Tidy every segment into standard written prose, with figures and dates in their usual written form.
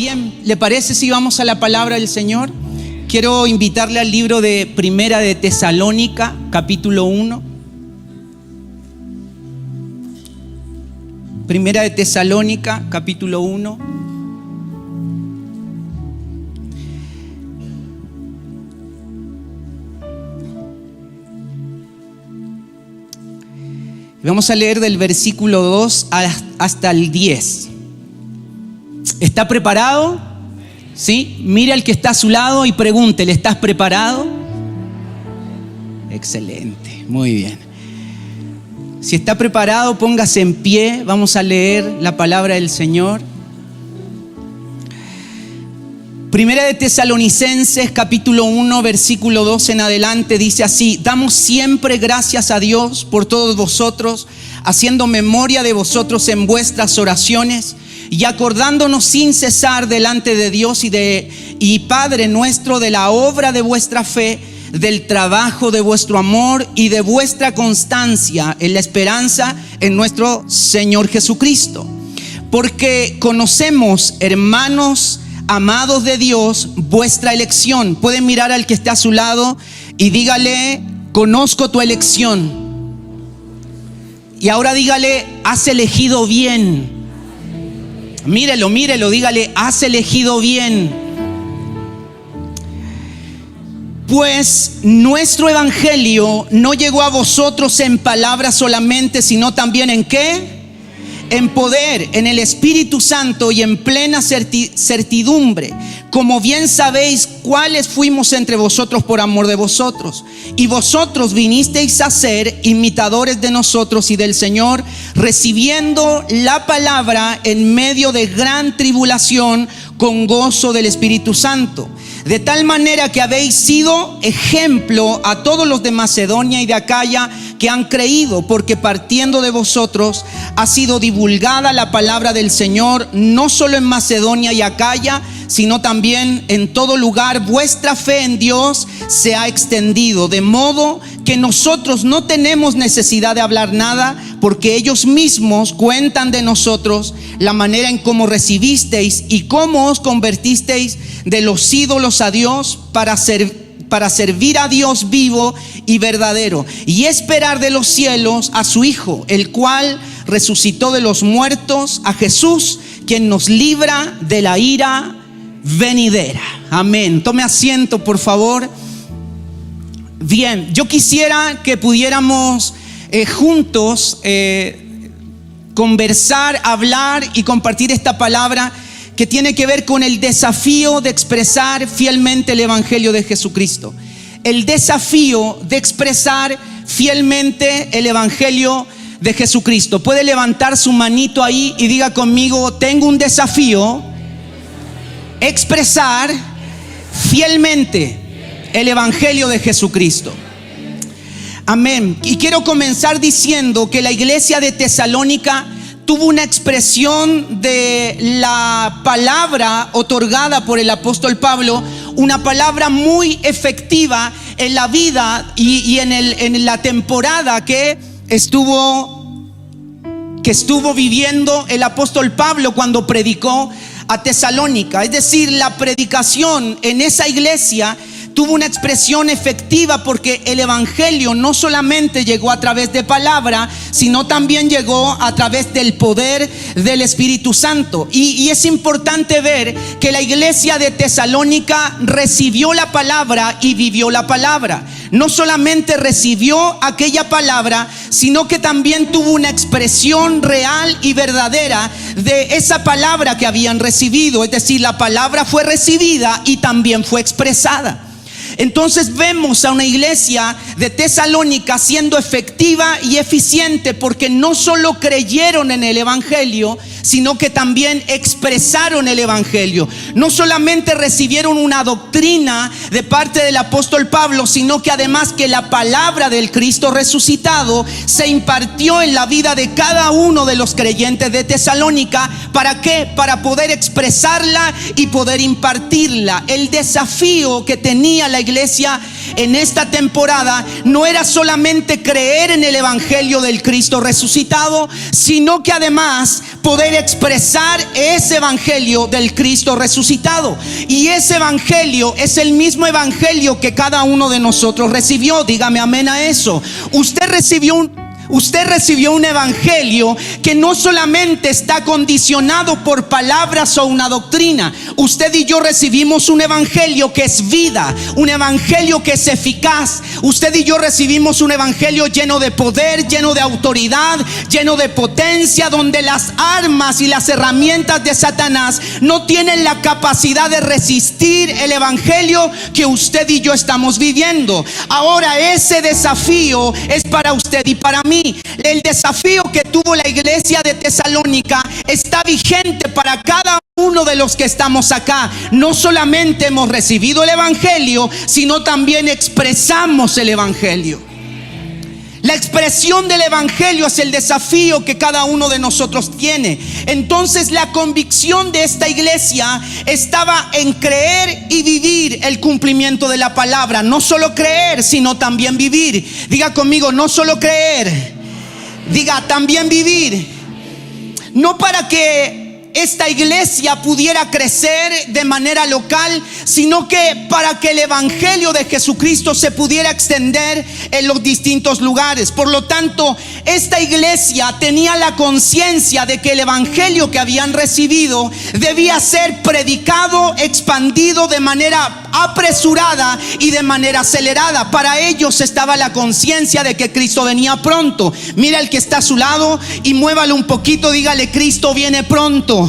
Bien, ¿le parece si vamos a la palabra del Señor? Quiero invitarle al libro de Primera de Tesalónica, capítulo 1. Primera de Tesalónica, capítulo 1. Vamos a leer del versículo 2 hasta el 10. ¿Está preparado? ¿Sí? Mire al que está a su lado y pregúntele, ¿estás preparado? Excelente, muy bien. Si está preparado, póngase en pie. Vamos a leer la palabra del Señor. Primera de Tesalonicenses, capítulo 1, versículo 2 en adelante, dice así: damos siempre gracias a Dios por todos vosotros, haciendo memoria de vosotros en vuestras oraciones y acordándonos sin cesar delante de Dios y Padre nuestro de la obra de vuestra fe, del trabajo de vuestro amor y de vuestra constancia en la esperanza en nuestro Señor Jesucristo. Porque conocemos, hermanos amados de Dios, vuestra elección. Pueden mirar al que está a su lado y dígale: conozco tu elección. Y ahora dígale: has elegido bien. Mírelo, dígale: has elegido bien. Pues nuestro evangelio no llegó a vosotros en palabras solamente, sino también ¿en qué? En poder, en el Espíritu Santo y en plena certidumbre, como bien sabéis cuáles fuimos entre vosotros por amor de vosotros. Y vosotros vinisteis a ser imitadores de nosotros y del Señor, recibiendo la palabra en medio de gran tribulación con gozo del Espíritu Santo. De tal manera que habéis sido ejemplo a todos los de Macedonia y de Acaya que han creído, porque partiendo de vosotros ha sido divulgada la palabra del Señor, no solo en Macedonia y Acaya, sino también en todo lugar. Vuestra fe en Dios se ha extendido, de modo que nosotros no tenemos necesidad de hablar nada, porque ellos mismos cuentan de nosotros la manera en cómo recibisteis y cómo os convertisteis de los ídolos a Dios para servir a Dios vivo y verdadero, y esperar de los cielos a su Hijo, el cual resucitó de los muertos, a Jesús, quien nos libra de la ira venidera. Amén. Tome asiento, por favor. Bien, yo quisiera que pudiéramos juntos conversar, hablar y compartir esta palabra que tiene que ver con el desafío de expresar fielmente el Evangelio de Jesucristo. El desafío de expresar fielmente el Evangelio de Jesucristo. Puede levantar su manito ahí y diga conmigo: tengo un desafío, expresar fielmente el Evangelio de Jesucristo. Amén. Y quiero comenzar diciendo que la iglesia de Tesalónica tuvo una expresión de la palabra otorgada por el apóstol Pablo, una palabra muy efectiva en la vida y en la temporada que estuvo viviendo el apóstol Pablo cuando predicó a Tesalónica. Es decir, la predicación en esa iglesia tuvo una expresión efectiva, porque el evangelio no solamente llegó a través de palabra, sino también llegó a través del poder del Espíritu Santo. Y es importante ver que la iglesia de Tesalónica recibió la palabra y vivió la palabra. No solamente recibió aquella palabra, sino que también tuvo una expresión real y verdadera de esa palabra que habían recibido. Es decir, la palabra fue recibida y también fue expresada. Entonces vemos a una iglesia de Tesalónica siendo efectiva y eficiente, porque no solo creyeron en el evangelio, sino que también expresaron el evangelio. No solamente recibieron una doctrina de parte del apóstol Pablo, sino que además que la palabra del Cristo resucitado se impartió en la vida de cada uno de los creyentes de Tesalónica. ¿Para qué? Para poder expresarla y poder impartirla. El desafío que tenía la iglesia en esta temporada no era solamente creer en el evangelio del Cristo resucitado, sino que además poder expresar ese evangelio del Cristo resucitado. Y ese evangelio es el mismo evangelio que cada uno de nosotros recibió. Dígame amén a eso. Usted recibió un evangelio que no solamente está condicionado por palabras o una doctrina. Usted y yo recibimos un evangelio que es vida, un evangelio que es eficaz. Usted y yo recibimos un evangelio lleno de poder, lleno de autoridad, lleno de potencia, donde las armas y las herramientas de Satanás no tienen la capacidad de resistir el evangelio que usted y yo estamos viviendo. Ahora ese desafío es para usted y para mí. El desafío que tuvo la iglesia de Tesalónica está vigente para cada uno de los que estamos acá. No solamente hemos recibido el evangelio, sino también expresamos el evangelio. La expresión del evangelio es el desafío que cada uno de nosotros tiene. Entonces la convicción de esta iglesia estaba en creer y vivir el cumplimiento de la palabra. No solo creer, sino también vivir. Diga conmigo, no solo creer, diga también vivir. No para que esta iglesia pudiera crecer de manera local, sino que para que el evangelio de Jesucristo se pudiera extender en los distintos lugares. Por lo tanto, esta iglesia tenía la conciencia de que el evangelio que habían recibido debía ser predicado, expandido de manera apresurada y de manera acelerada. Para ellos estaba la conciencia de que Cristo venía pronto. Mira al que está a su lado y muévalo un poquito, dígale: Cristo viene pronto.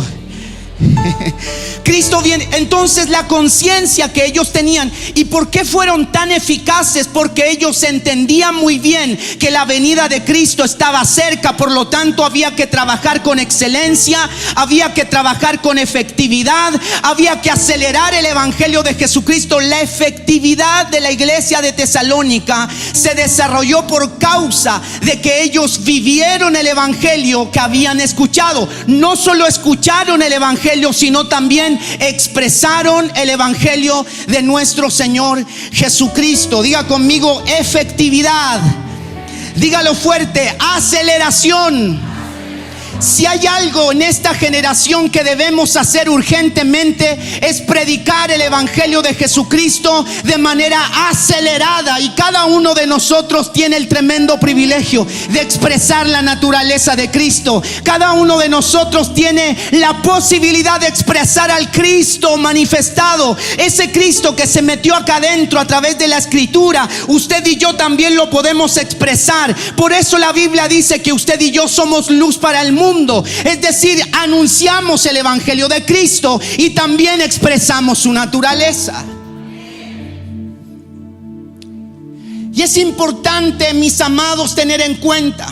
Cristo viene. Entonces la conciencia que ellos tenían, ¿y por qué fueron tan eficaces? Porque ellos entendían muy bien que la venida de Cristo estaba cerca. Por lo tanto había que trabajar con excelencia, había que trabajar con efectividad, había que acelerar el evangelio de Jesucristo. La efectividad de la iglesia de Tesalónica se desarrolló por causa de que ellos vivieron el evangelio que habían escuchado. No solo escucharon el evangelio, sino también expresaron el evangelio de nuestro Señor Jesucristo. Diga conmigo: efectividad. Dígalo fuerte: aceleración. Si hay algo en esta generación que debemos hacer urgentemente, es predicar el evangelio de Jesucristo de manera acelerada. Y cada uno de nosotros tiene el tremendo privilegio de expresar la naturaleza de Cristo. Cada uno de nosotros tiene la posibilidad de expresar al Cristo manifestado. Ese Cristo que se metió acá adentro a través de la escritura, usted y yo también lo podemos expresar. Por eso la Biblia dice que usted y yo somos luz para el mundo. Es decir, anunciamos el evangelio de Cristo y también expresamos su naturaleza. Y es importante, mis amados, tener en cuenta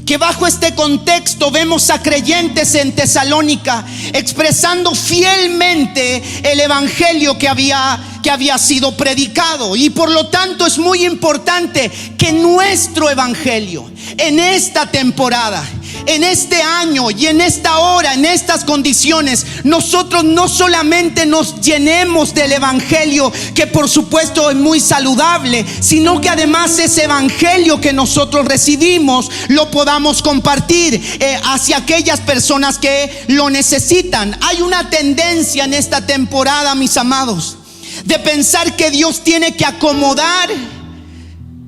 que bajo este contexto vemos a creyentes en Tesalónica expresando fielmente el evangelio que había sido predicado. Y por lo tanto es muy importante que nuestro evangelio en esta temporada, en este año y en esta hora, en estas condiciones, nosotros no solamente nos llenemos del evangelio, que por supuesto es muy saludable, sino que además ese evangelio que nosotros recibimos lo podamos compartir hacia aquellas personas que lo necesitan. Hay una tendencia en esta temporada, mis amados, de pensar que Dios tiene que acomodar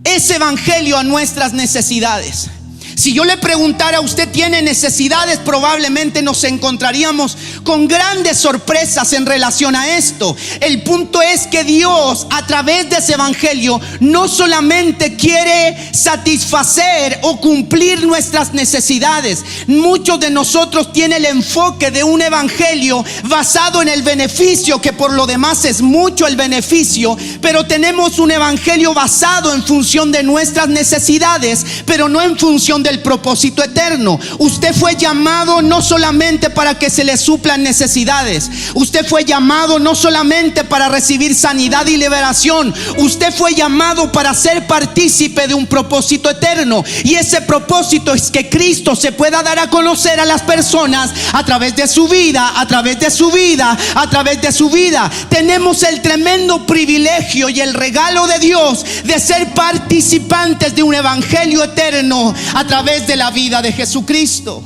ese evangelio a nuestras necesidades. Si yo le preguntara: ¿usted tiene necesidades?, probablemente nos encontraríamos con grandes sorpresas en relación a esto. El punto es que Dios, a través de ese evangelio, no solamente quiere satisfacer o cumplir nuestras necesidades. Muchos de nosotros tienen el enfoque de un evangelio basado en el beneficio, que por lo demás es mucho el beneficio, pero tenemos un evangelio basado en función de nuestras necesidades, pero no en función función del propósito eterno. Usted fue llamado no solamente para que se le suplan necesidades. Usted fue llamado no solamente para recibir sanidad y liberación. Usted fue llamado para ser partícipe de un propósito eterno. Y ese propósito es que Cristo se pueda dar a conocer a las personas a través de su vida, a través de su vida, a través de su vida. Tenemos el tremendo privilegio y el regalo de Dios de ser participantes de un evangelio eterno a través de la vida de Jesucristo.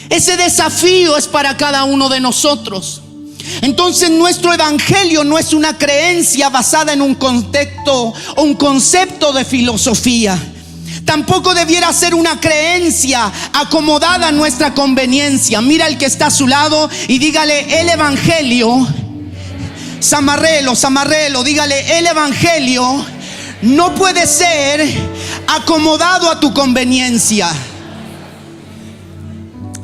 Ese desafío es para cada uno de nosotros. Entonces nuestro evangelio no es una creencia basada en un contexto o un concepto de filosofía. Tampoco debiera ser una creencia acomodada a nuestra conveniencia. Mira al que está a su lado y dígale: el evangelio, zamarrelo, dígale: el evangelio no puede ser acomodado a tu conveniencia.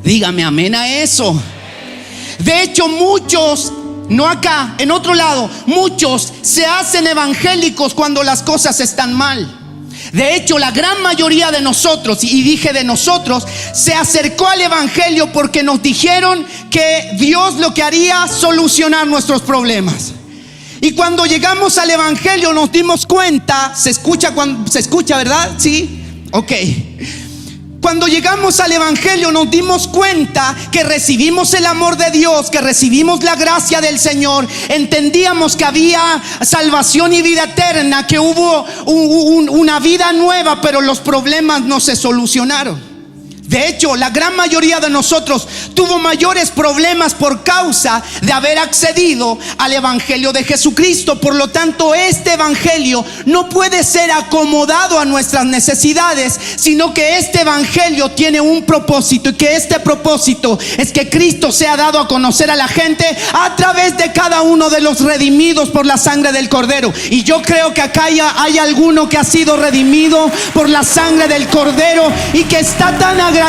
Dígame amén a eso. De hecho, muchos, no acá, en otro lado, muchos se hacen evangélicos cuando las cosas están mal. De hecho, la gran mayoría de nosotros, y dije de nosotros, se acercó al evangelio porque nos dijeron que Dios lo que haría solucionar nuestros problemas. Y cuando llegamos al evangelio nos dimos cuenta, se escucha, ¿verdad? Sí, ok. Cuando llegamos al evangelio nos dimos cuenta que recibimos el amor de Dios, que recibimos la gracia del Señor. Entendíamos que había salvación y vida eterna, que hubo una vida nueva, pero los problemas no se solucionaron. De hecho, la gran mayoría de nosotros tuvo mayores problemas por causa de haber accedido al evangelio de Jesucristo. Por lo tanto, este evangelio no puede ser acomodado a nuestras necesidades, sino que este evangelio tiene un propósito, y que este propósito es que Cristo sea dado a conocer a la gente a través de cada uno de los redimidos por la sangre del Cordero. Y yo creo que acá hay alguno que ha sido redimido por la sangre del Cordero y que está tan agradecido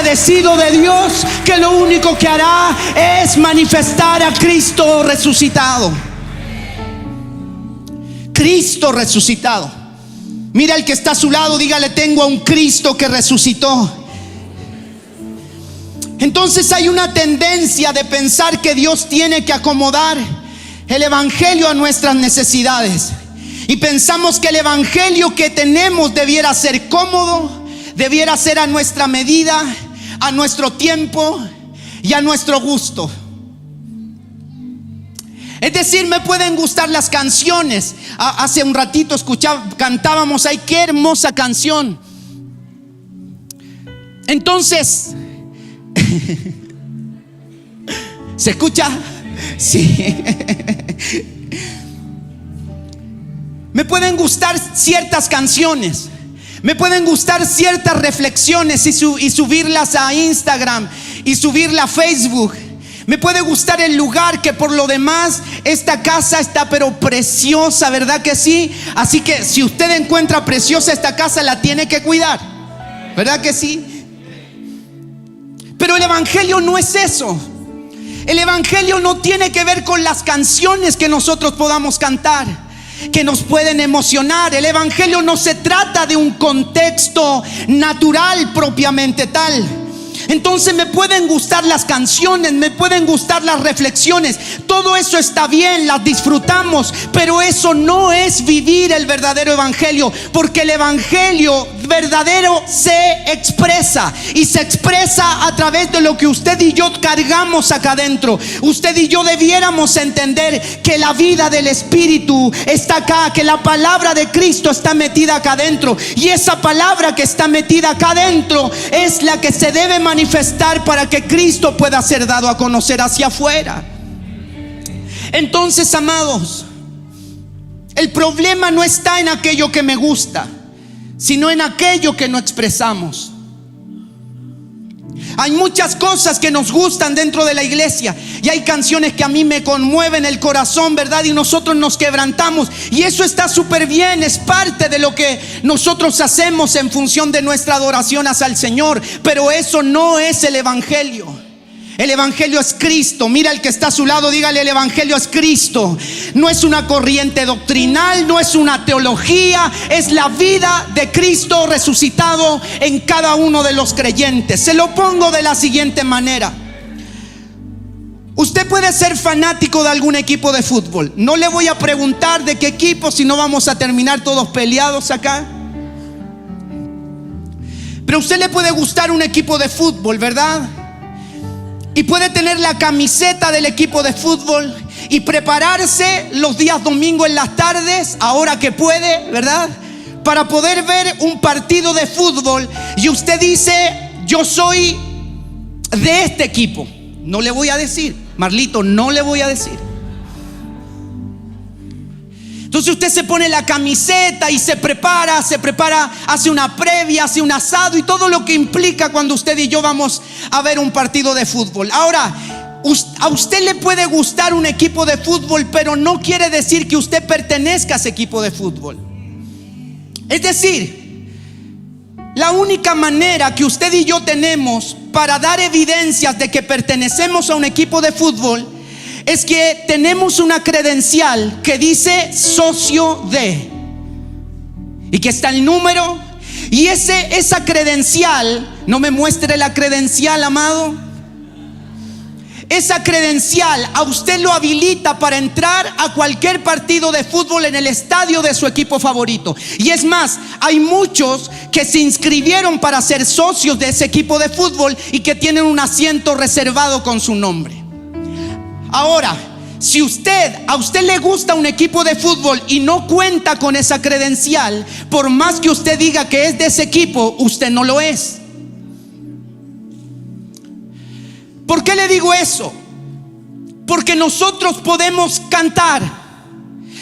de Dios que lo único que hará es manifestar a Cristo resucitado. Cristo resucitado. Mira al que está a su lado, dígale: tengo a un Cristo que resucitó. Entonces hay una tendencia de pensar que Dios tiene que acomodar el evangelio a nuestras necesidades, y pensamos que el evangelio que tenemos debiera ser cómodo, debiera ser a nuestra medida, a nuestro tiempo y a nuestro gusto. Es decir, me pueden gustar las canciones. Hace un ratito cantábamos ahí, qué hermosa canción. Entonces, ¿se escucha? Sí. Me pueden gustar ciertas canciones, me pueden gustar ciertas reflexiones y subirlas a Instagram y subirla a Facebook. Me puede gustar el lugar, que por lo demás esta casa está pero preciosa, ¿verdad que sí? Así que si usted encuentra preciosa esta casa, la tiene que cuidar, ¿verdad que sí? Pero el evangelio no es eso. El evangelio no tiene que ver con las canciones que nosotros podamos cantar, que nos pueden emocionar. El evangelio no se trata de un contexto natural propiamente tal. Entonces me pueden gustar las canciones, me pueden gustar las reflexiones, todo eso está bien, las disfrutamos, pero eso no es vivir el verdadero evangelio, porque el evangelio verdadero se expresa, y se expresa a través de lo que usted y yo cargamos acá adentro. Usted y yo debiéramos entender que la vida del Espíritu está acá, que la palabra de Cristo está metida acá adentro, y esa palabra que está metida acá adentro es la que se debe manifestar para que Cristo pueda ser dado a conocer hacia afuera. Entonces, amados, el problema no está en aquello que me gusta, sino en aquello que no expresamos. Hay muchas cosas que nos gustan dentro de la iglesia, y hay canciones que a mí me conmueven el corazón, ¿verdad? Y nosotros nos quebrantamos, y eso está súper bien, es parte de lo que nosotros hacemos en función de nuestra adoración hacia el Señor. Pero eso no es el evangelio. El evangelio es Cristo. Mira al que está a su lado, dígale: el evangelio es Cristo. No es una corriente doctrinal, no es una teología, es la vida de Cristo resucitado en cada uno de los creyentes. Se lo pongo de la siguiente manera: usted puede ser fanático de algún equipo de fútbol. No le voy a preguntar de qué equipo, si no vamos a terminar todos peleados acá. Pero a usted le puede gustar un equipo de fútbol, ¿verdad? Y puede tener la camiseta del equipo de fútbol y prepararse los días domingos en las tardes, ahora que puede, ¿verdad?, para poder ver un partido de fútbol. Y usted dice: yo soy de este equipo. No le voy a decir, Marlito, no le voy a decir. Entonces usted se pone la camiseta y se prepara, hace una previa, hace un asado y todo lo que implica cuando usted y yo vamos a ver un partido de fútbol. Ahora, a usted le puede gustar un equipo de fútbol, pero no quiere decir que usted pertenezca a ese equipo de fútbol. Es decir, la única manera que usted y yo tenemos para dar evidencias de que pertenecemos a un equipo de fútbol es que tenemos una credencial que dice socio de, y que está el número. Y esa credencial, no me muestre la credencial, amado. Esa credencial a usted lo habilita para entrar a cualquier partido de fútbol en el estadio de su equipo favorito. Y es más, hay muchos que se inscribieron para ser socios de ese equipo de fútbol y que tienen un asiento reservado con su nombre. Ahora, si a usted le gusta un equipo de fútbol y no cuenta con esa credencial, por más que usted diga que es de ese equipo, usted no lo es. ¿Por qué le digo eso? Porque nosotros podemos cantar,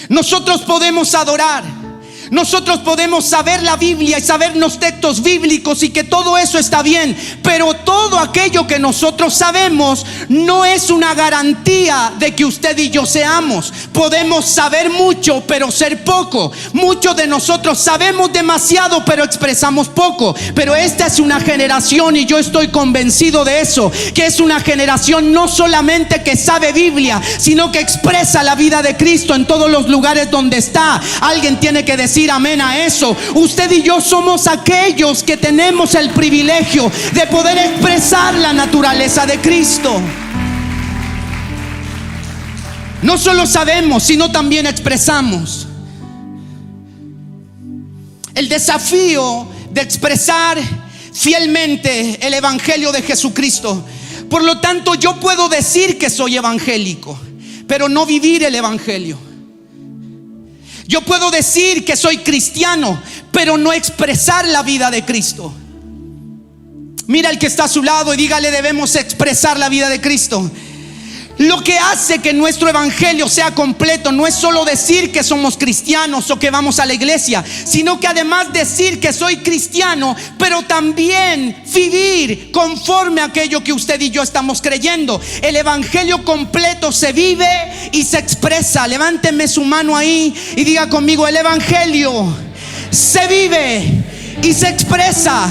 nosotros podemos adorar, nosotros podemos saber la Biblia y sabernos textos bíblicos, y que todo eso está bien, pero todo aquello que nosotros sabemos no es una garantía de que usted y yo seamos. Podemos saber mucho pero ser poco. Muchos de nosotros sabemos demasiado pero expresamos poco. Pero esta es una generación, y yo estoy convencido de eso, que es una generación no solamente que sabe Biblia, sino que expresa la vida de Cristo en todos los lugares donde está. Alguien tiene que decir amén a eso. Usted y yo somos aquellos que tenemos el privilegio de poder expresar la naturaleza de Cristo. No solo sabemos, sino también expresamos. El desafío de expresar fielmente el evangelio de Jesucristo. Por lo tanto, yo puedo decir que soy evangélico, pero no vivir el evangelio. Yo puedo decir que soy cristiano, pero no expresar la vida de Cristo. Mira al que está a su lado y dígale: debemos expresar la vida de Cristo. Lo que hace que nuestro evangelio sea completo no es solo decir que somos cristianos o que vamos a la iglesia, sino que además decir que soy cristiano, pero también vivir conforme a aquello que usted y yo estamos creyendo. El evangelio completo se vive y se expresa. Levánteme su mano ahí y diga conmigo: el evangelio se vive y se expresa.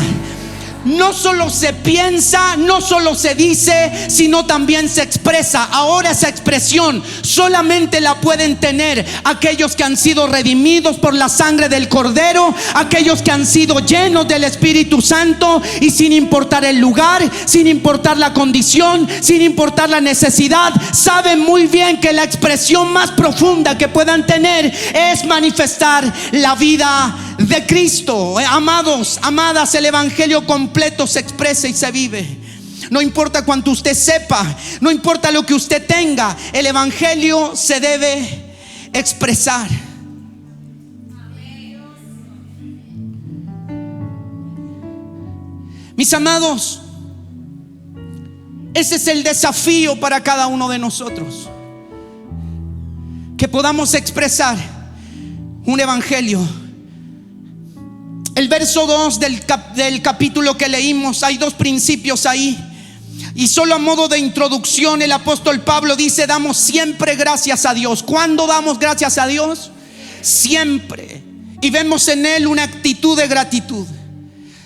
No solo se piensa, no solo se dice, sino también se expresa. Ahora esa expresión solamente la pueden tener aquellos que han sido redimidos por la sangre del Cordero, aquellos que han sido llenos del Espíritu Santo, y sin importar el lugar, sin importar la condición, sin importar la necesidad, saben muy bien que la expresión más profunda que puedan tener es manifestar la vida de Cristo. Amados, amadas, el evangelio completo se expresa y se vive. No importa cuánto usted sepa, no importa lo que usted tenga, el evangelio se debe expresar. Mis amados, ese es el desafío para cada uno de nosotros, que podamos expresar un evangelio. El verso 2 del capítulo que leímos, hay dos principios ahí. Y solo a modo de introducción, el apóstol Pablo dice: damos siempre gracias a Dios. ¿Cuándo damos gracias a Dios? Siempre. Y vemos en él una actitud de gratitud.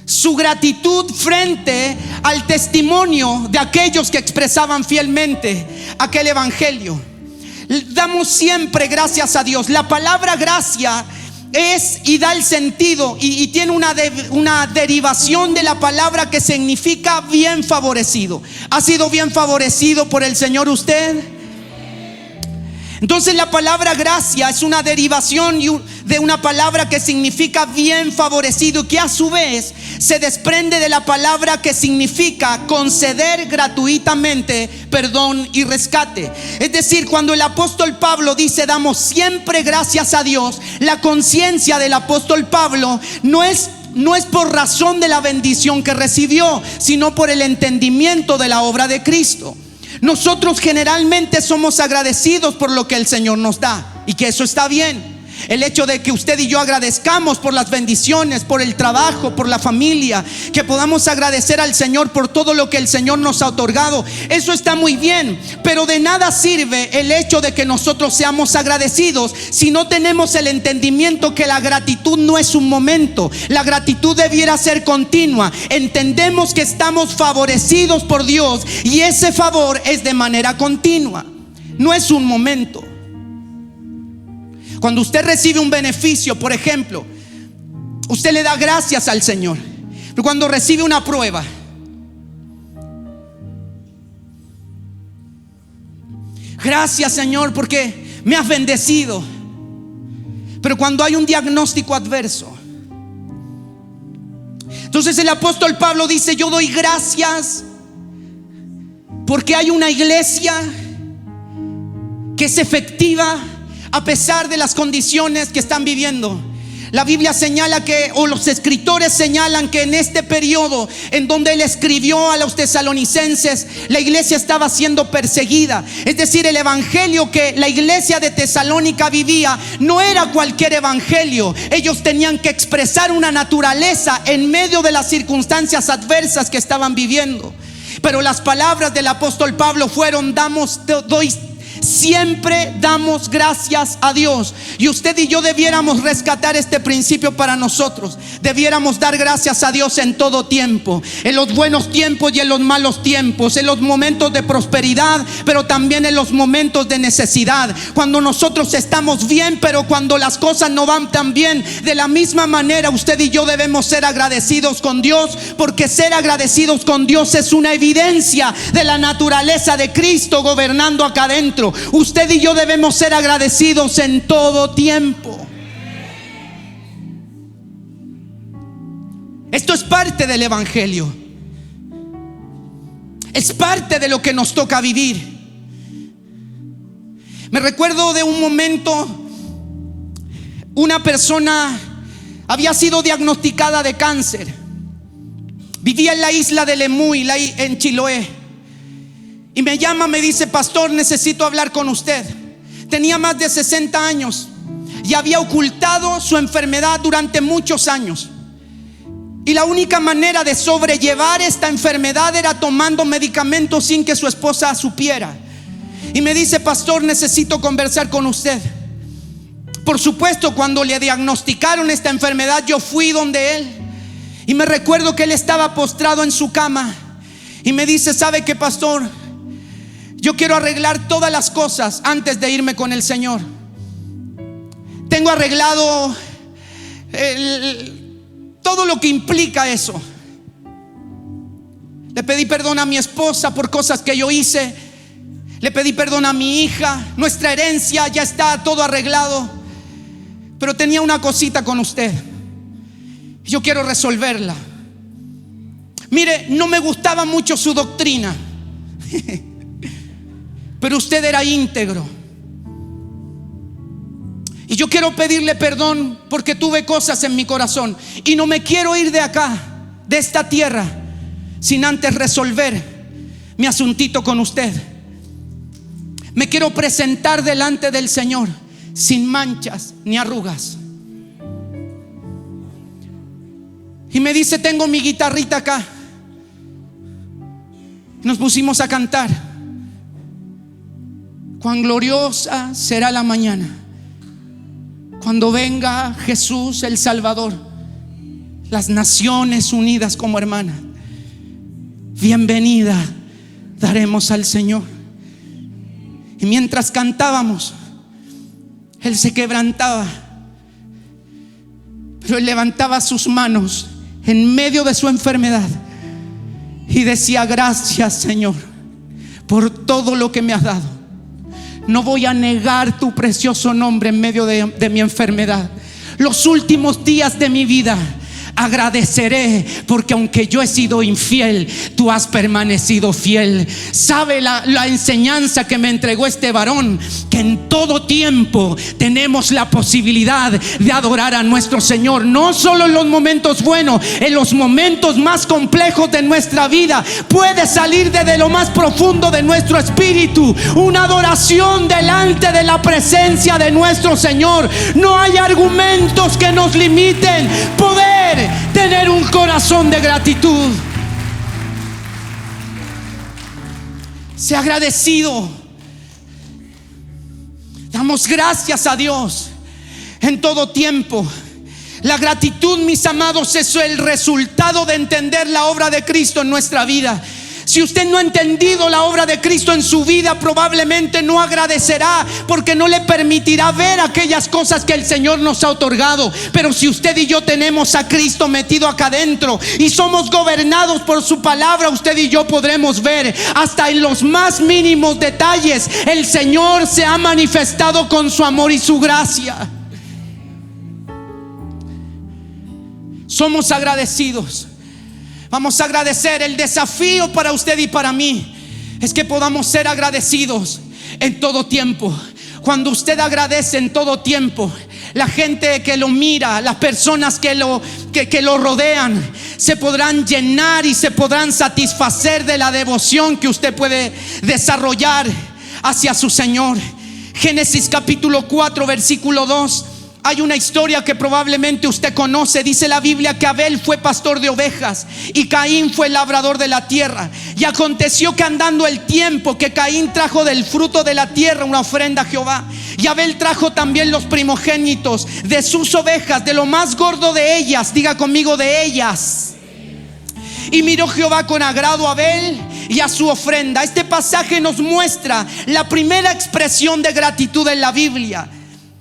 su gratitud frente al testimonio de aquellos que expresaban fielmente aquel evangelio. Damos siempre gracias a Dios. La palabra gracia es y da el sentido y tiene una derivación de la palabra que significa bien favorecido. ¿Ha sido bien favorecido por el Señor usted? Entonces la palabra gracia es una derivación de una palabra que significa bien favorecido, que a su vez se desprende de la palabra que significa conceder gratuitamente perdón y rescate. Es decir, cuando el apóstol Pablo dice damos siempre gracias a Dios, la conciencia del apóstol Pablo no es por razón de la bendición que recibió, sino por el entendimiento de la obra de Cristo. Nosotros generalmente somos agradecidos por lo que el Señor nos da, y que eso está bien. El hecho de que usted y yo agradezcamos por las bendiciones, por el trabajo, por la familia, que podamos agradecer al Señor por todo lo que el Señor nos ha otorgado, eso está muy bien. Pero de nada sirve el hecho de que nosotros seamos agradecidos si no tenemos el entendimiento que la gratitud no es un momento. La gratitud debiera ser continua. Entendemos que estamos favorecidos por Dios y ese favor es de manera continua, no es un momento. Cuando usted recibe un beneficio, por ejemplo, usted le da gracias al Señor. Pero cuando recibe una prueba, gracias, Señor, porque me has bendecido. Pero cuando hay un diagnóstico adverso, entonces el apóstol Pablo dice: yo doy gracias porque hay una iglesia que es efectiva a pesar de las condiciones que están viviendo. La Biblia señala que, o los escritores señalan que en este periodo en donde él escribió a los tesalonicenses, la iglesia estaba siendo perseguida. Es decir, el evangelio que la iglesia de Tesalónica vivía no era cualquier evangelio. Ellos tenían que expresar una naturaleza en medio de las circunstancias adversas que estaban viviendo. Pero las palabras del apóstol Pablo fueron: siempre damos gracias a Dios. Y usted y yo debiéramos rescatar este principio para nosotros. Debiéramos dar gracias a Dios en todo tiempo, en los buenos tiempos y en los malos tiempos, en los momentos de prosperidad, pero también en los momentos de necesidad. Cuando nosotros estamos bien, pero cuando las cosas no van tan bien, de la misma manera usted y yo debemos ser agradecidos con Dios, porque ser agradecidos con Dios es una evidencia de la naturaleza de Cristo gobernando acá adentro. Usted y yo debemos ser agradecidos en todo tiempo. Esto es parte del evangelio. Es parte de lo que nos toca vivir. Me recuerdo de un momento, una persona había sido diagnosticada de cáncer. Vivía en la isla de Lemuy, en Chiloé. Y me llama, me dice: pastor, necesito hablar con usted. Tenía más de 60 años y había ocultado su enfermedad durante muchos años. Y la única manera de sobrellevar esta enfermedad era tomando medicamentos sin que su esposa supiera. Y me dice: pastor, necesito conversar con usted. Por supuesto, cuando le diagnosticaron esta enfermedad, yo fui donde él. Y me recuerdo que él estaba postrado en su cama. Y me dice: ¿sabe qué, pastor? Yo quiero arreglar todas las cosas antes de irme con el Señor. Tengo arreglado todo lo que implica eso. Le pedí perdón a mi esposa por cosas que yo hice. Le pedí perdón a mi hija. Nuestra herencia ya está todo arreglado. Pero tenía una cosita con usted. Yo quiero resolverla. Mire, no me gustaba mucho su doctrina, pero usted era íntegro. Y yo quiero pedirle perdón porque tuve cosas en mi corazón. Y no me quiero ir de acá, de esta tierra, sin antes resolver mi asuntito con usted. Me quiero presentar delante del Señor sin manchas ni arrugas. Y me dice: tengo mi guitarrita acá. Nos pusimos a cantar: cuán gloriosa será la mañana cuando venga Jesús el Salvador. las Naciones Unidas como hermana. Bienvenida daremos al Señor. Y mientras cantábamos, Él se quebrantaba, pero Él levantaba sus manos en medio de su enfermedad y decía: gracias, Señor, por todo lo que me has dado. No voy a negar tu precioso nombre en medio de mi enfermedad. Los últimos días de mi vida agradeceré, porque aunque yo he sido infiel, tú has permanecido fiel. ¿Sabe la enseñanza que me entregó este varón? Que en todo tiempo tenemos la posibilidad de adorar a nuestro Señor, no solo en los momentos buenos, en los momentos más complejos de nuestra vida. Puede salir desde lo más profundo de nuestro espíritu una adoración delante de la presencia de nuestro Señor. No hay argumentos que nos limiten poder tener un corazón de gratitud. Sea agradecido. Damos gracias a Dios en todo tiempo. La gratitud, mis amados, es el resultado de entender la obra de Cristo en nuestra vida. Si usted no ha entendido la obra de Cristo en su vida, probablemente no agradecerá, porque no le permitirá ver aquellas cosas que el Señor nos ha otorgado. Pero si usted y yo tenemos a Cristo metido acá adentro y somos gobernados por su palabra, usted y yo podremos ver hasta en los más mínimos detalles el Señor se ha manifestado con su amor y su gracia. Somos agradecidos. Vamos a agradecer. El desafío para usted y para mí es que podamos ser agradecidos en todo tiempo. Cuando usted agradece en todo tiempo, la gente que lo mira, las personas que lo rodean, se podrán llenar y se podrán satisfacer de la devoción que usted puede desarrollar hacia su Señor. Génesis capítulo 4 versículo 2. Hay una historia que probablemente usted conoce. Dice la Biblia que Abel fue pastor de ovejas y Caín fue labrador de la tierra. Y aconteció que andando el tiempo, que Caín trajo del fruto de la tierra una ofrenda a Jehová, y Abel trajo también los primogénitos de sus ovejas, de lo más gordo de ellas. Diga conmigo: de ellas. Y miró Jehová con agrado a Abel y a su ofrenda. Este pasaje nos muestra la primera expresión de gratitud en la Biblia.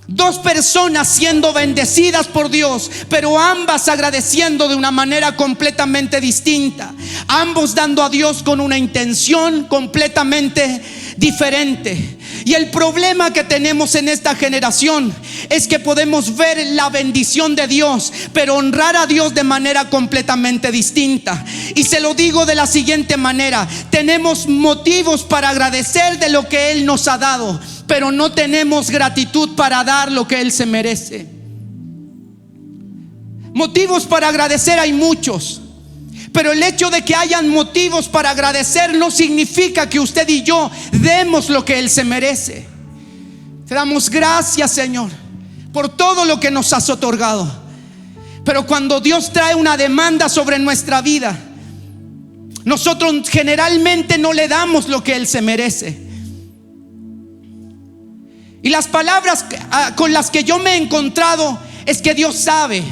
Dos personas siendo bendecidas por Dios, pero ambas agradeciendo de una manera completamente distinta. Ambos dando a Dios con una intención completamente diferente. Y el problema que tenemos en esta generación es que podemos ver la bendición de Dios, pero honrar a Dios de manera completamente distinta. Y se lo digo de la siguiente manera: tenemos motivos para agradecer de lo que Él nos ha dado, pero no tenemos gratitud para dar lo que Él se merece. Motivos para agradecer hay muchos, pero el hecho de que hayan motivos para agradecer no significa que usted y yo demos lo que Él se merece. Te damos gracias, Señor, por todo lo que nos has otorgado. Pero cuando Dios trae una demanda sobre nuestra vida, nosotros generalmente no le damos lo que Él se merece. Y las palabras con las que yo me he encontrado es que Dios sabe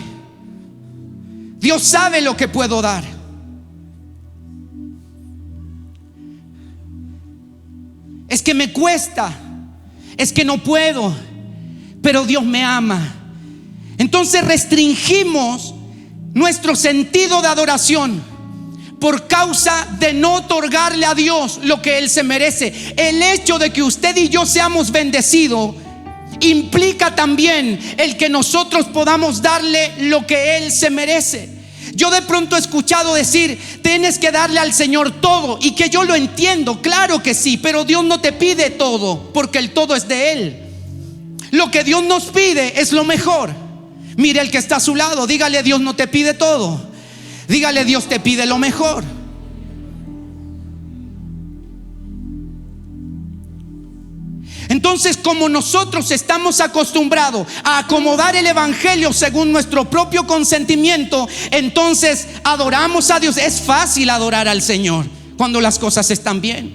lo que puedo dar. Es que me cuesta, es que no puedo, pero Dios me ama. Entonces restringimos nuestro sentido de adoración por causa de no otorgarle a Dios lo que Él se merece. El hecho de que usted y yo seamos bendecidos implica también el que nosotros podamos darle lo que Él se merece. Yo de pronto he escuchado decir: tienes que darle al Señor todo, y que yo lo entiendo, claro que sí, pero Dios no te pide todo, porque el todo es de Él. Lo que Dios nos pide es lo mejor. Mire el que está a su lado, dígale: Dios no te pide todo. Dígale: Dios te pide lo mejor. Entonces, como nosotros estamos acostumbrados a acomodar el evangelio según nuestro propio consentimiento, entonces adoramos a Dios. Es fácil adorar al Señor cuando las cosas están bien.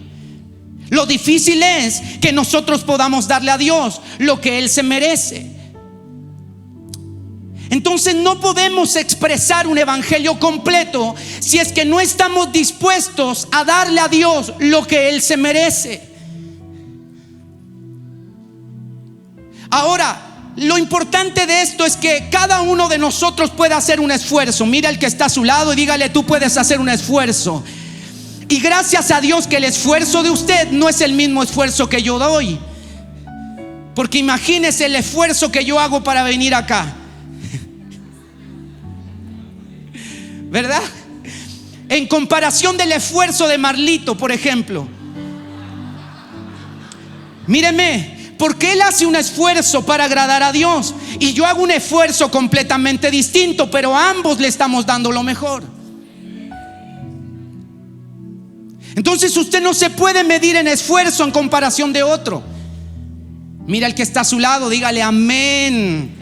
Lo difícil es que nosotros podamos darle a Dios lo que Él se merece. Entonces no podemos expresar un evangelio completo si es que no estamos dispuestos a darle a Dios lo que Él se merece. Ahora, lo importante de esto es que cada uno de nosotros puede hacer un esfuerzo. Mira al que está a su lado y dígale: tú puedes hacer un esfuerzo. Y gracias a Dios que el esfuerzo de usted no es el mismo esfuerzo que yo doy. Porque imagínese el esfuerzo que yo hago para venir acá, ¿verdad? En comparación del esfuerzo de Marlito, por ejemplo. Míreme, porque él hace un esfuerzo para agradar a Dios y yo hago un esfuerzo completamente distinto, pero a ambos le estamos dando lo mejor. Entonces usted no se puede medir en esfuerzo en comparación de otro. Mira al que está a su lado, dígale amén.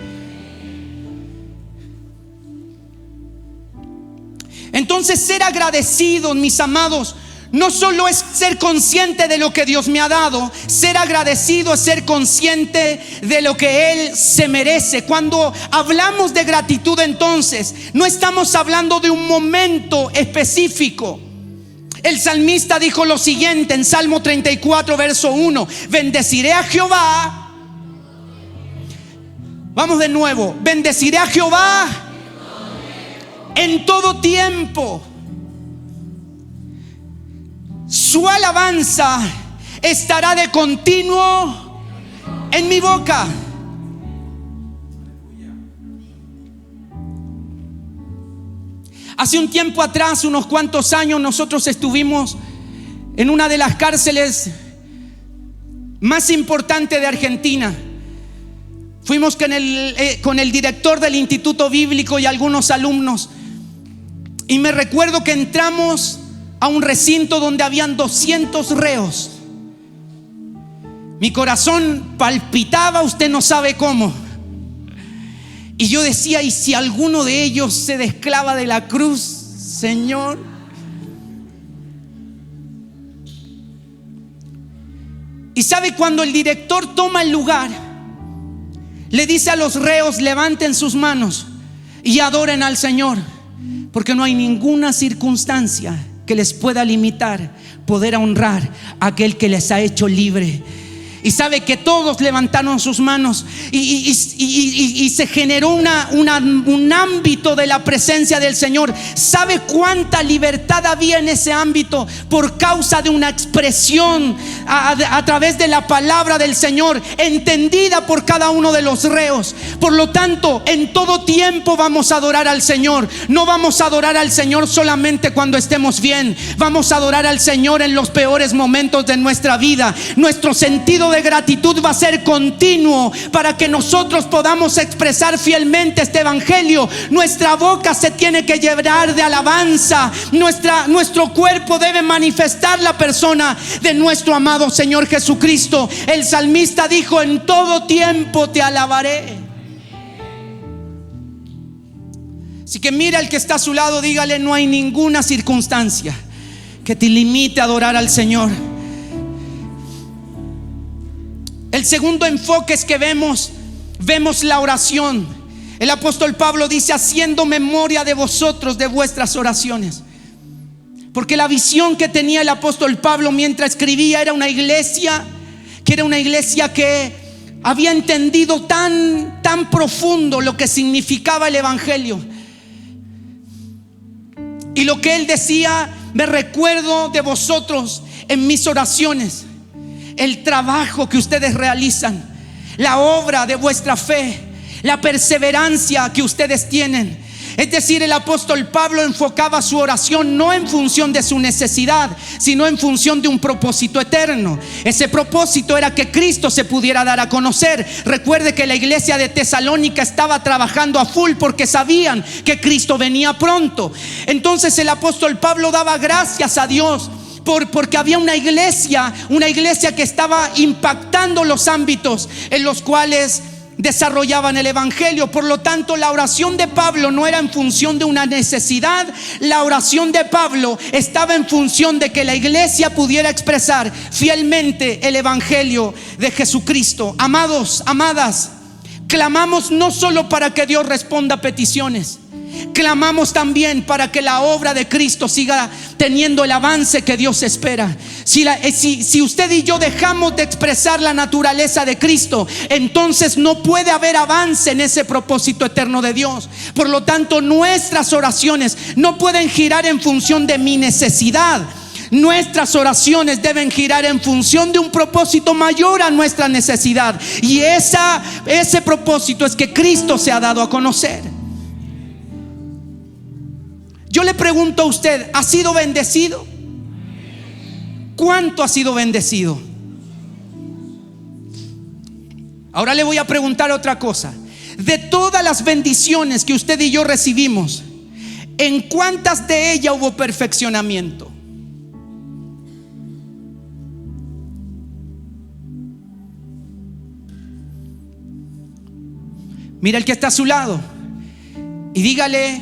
Entonces ser agradecidos, mis amados, no solo es ser consciente de lo que Dios me ha dado. Ser agradecido es ser consciente de lo que Él se merece. Cuando hablamos de gratitud, entonces no estamos hablando de un momento específico. El salmista dijo lo siguiente en Salmo 34, verso 1: bendeciré a Jehová. Vamos de nuevo: bendeciré a Jehová en todo tiempo. Su alabanza estará de continuo en mi boca. Hace un tiempo atrás, unos cuantos años, nosotros estuvimos en una de las cárceles más importantes de Argentina. Fuimos con el director del Instituto Bíblico y algunos alumnos. Y me recuerdo que entramos a un recinto donde habían 200 reos. Mi corazón palpitaba, usted no sabe cómo. Y yo decía: ¿y si alguno de ellos se desclava de la cruz, Señor? Y sabe, cuando el director toma el lugar, le dice a los reos: levanten sus manos y adoren al Señor, porque no hay ninguna circunstancia que les pueda limitar poder honrar a aquel que les ha hecho libre. Y sabe que todos levantaron sus manos y se generó un ámbito de la presencia del Señor. ¿Sabe cuánta libertad había en ese ámbito? Por causa de una expresión a través de la palabra del Señor, entendida por cada uno de los reos. Por lo tanto, en todo tiempo vamos a adorar al Señor. No vamos a adorar al Señor solamente cuando estemos bien. Vamos a adorar al Señor en los peores momentos de nuestra vida. Nuestro sentido de gratitud va a ser continuo para que nosotros podamos expresar fielmente este evangelio. Nuestra boca se tiene que llenar de alabanza. Nuestro cuerpo debe manifestar la persona de nuestro amado Señor Jesucristo. El salmista dijo: en todo tiempo te alabaré. Así que mira al que está a su lado, dígale: no hay ninguna circunstancia que te limite a adorar al Señor. El segundo enfoque es que vemos la oración. El apóstol Pablo dice: haciendo memoria de vosotros, de vuestras oraciones. Porque la visión que tenía el apóstol Pablo mientras escribía era una iglesia que había entendido tan profundo lo que significaba el evangelio. Y lo que él decía: me recuerdo de vosotros en mis oraciones. El trabajo que ustedes realizan, la obra de vuestra fe, la perseverancia que ustedes tienen. Es decir, el apóstol Pablo enfocaba su oración no en función de su necesidad, sino en función de un propósito eterno. Ese propósito era que Cristo se pudiera dar a conocer. Recuerde que la iglesia de Tesalónica estaba trabajando a full porque sabían que Cristo venía pronto. Entonces el apóstol Pablo daba gracias a Dios porque había una iglesia que estaba impactando los ámbitos en los cuales desarrollaban el evangelio. Por lo tanto, la oración de Pablo no era en función de una necesidad. La oración de Pablo estaba en función de que la iglesia pudiera expresar fielmente el evangelio de Jesucristo. Amados, amadas, Clamamos no solo para que Dios responda peticiones, clamamos también para que la obra de Cristo siga teniendo el avance que Dios espera. Si usted y yo dejamos de expresar la naturaleza de Cristo, entonces no puede haber avance en ese propósito eterno de Dios. Por lo tanto, nuestras oraciones no pueden girar en función de mi necesidad. Nuestras oraciones deben girar en función de un propósito mayor a nuestra necesidad, y ese propósito es que Cristo se ha dado a conocer. Yo le pregunto a usted, ¿ha sido bendecido? ¿Cuánto ha sido bendecido? Ahora le voy a preguntar otra cosa. De todas las bendiciones que usted y yo recibimos, ¿en cuántas de ellas hubo perfeccionamiento? Mira el que está a su lado y dígale: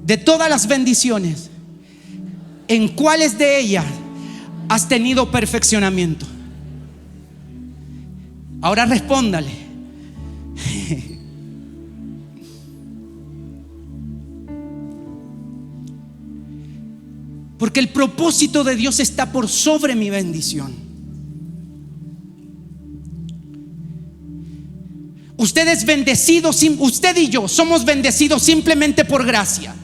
de todas las bendiciones, ¿en cuáles de ellas has tenido perfeccionamiento? Ahora respóndale. Porque el propósito de Dios está por sobre mi bendición. Usted es bendecido, usted y yo somos bendecidos simplemente por gracia.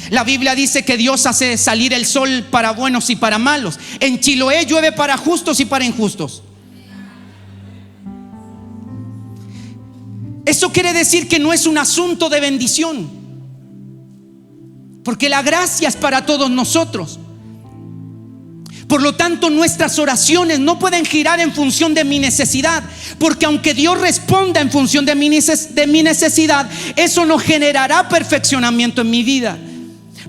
La Biblia dice que Dios hace salir el sol para buenos y para malos. En Chiloé llueve para justos y para injustos. Eso quiere decir que no es un asunto de bendición, porque la gracia es para todos nosotros. Por lo tanto, nuestras oraciones no pueden girar en función de mi necesidad, porque aunque Dios responda en función de mi necesidad, eso no generará perfeccionamiento en mi vida.